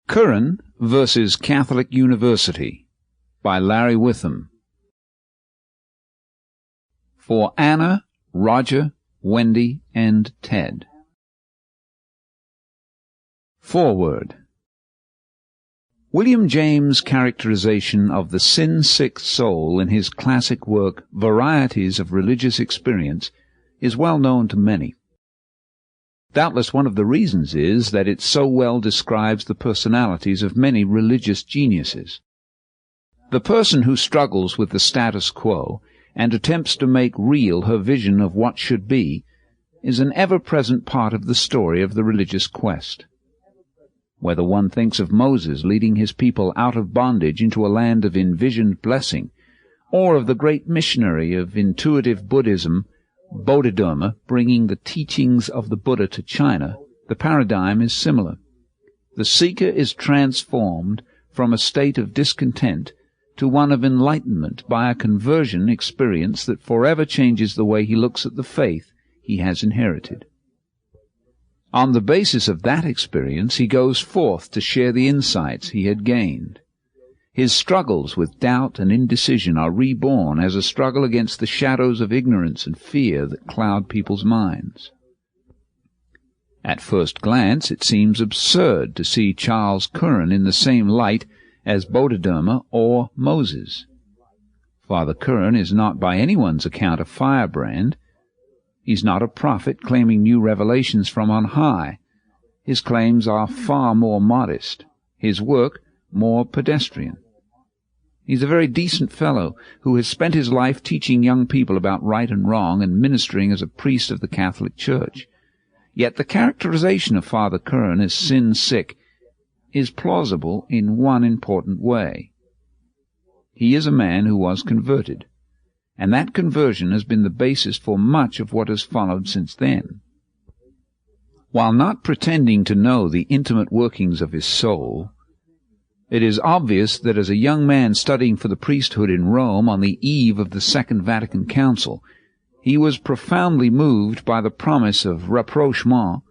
Curran versus Catholic University by Larry Witham. For Anna, Roger, Wendy, and Ted. Foreword. William James' characterization of the sin-sick soul in his classic work Varieties of Religious Experience is well known to many. Doubtless one of the reasons is that it so well describes the personalities of many religious geniuses. The person who struggles with the status quo and attempts to make real her vision of what should be is an ever-present part of the story of the religious quest. Whether one thinks of Moses leading his people out of bondage into a land of envisioned blessing, or of the great missionary of intuitive Buddhism, Bodhidharma, bringing the teachings of the Buddha to China, the paradigm is similar. The seeker is transformed from a state of discontent to one of enlightenment by a conversion experience that forever changes the way he looks at the faith he has inherited. On the basis of that experience, he goes forth to share the insights he had gained. His struggles with doubt and indecision are reborn as a struggle against the shadows of ignorance and fear that cloud people's minds. At first glance, it seems absurd to see Charles Curran in the same light as Bodhidharma or Moses. Father Curran is not by anyone's account a firebrand. He's not a prophet claiming new revelations from on high. His claims are far more modest, his work more pedestrian. He's a very decent fellow who has spent his life teaching young people about right and wrong and ministering as a priest of the Catholic Church. Yet the characterization of Father Curran as sin-sick is plausible in one important way. He is a man who was converted, and that conversion has been the basis for much of what has followed since then. While not pretending to know the intimate workings of his soul, it is obvious that as a young man studying for the priesthood in Rome on the eve of the Second Vatican Council, he was profoundly moved by the promise of rapprochement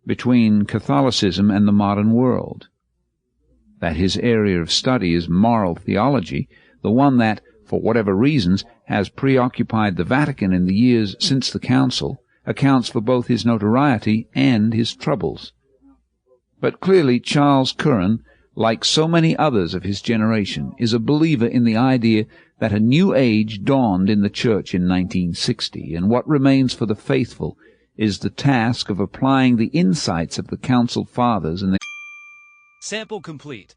between Catholicism and the modern world. That his area of study is moral theology, the one that, for whatever reasons, has preoccupied the Vatican in the years since the Council, accounts for both his notoriety and his troubles. But clearly Charles Curran, like so many others of his generation, is a believer in the idea that a new age dawned in the Church in 1960, and what remains for the faithful is the task of applying the insights of the Council Fathers and the... Sample complete.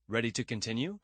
Ready to continue?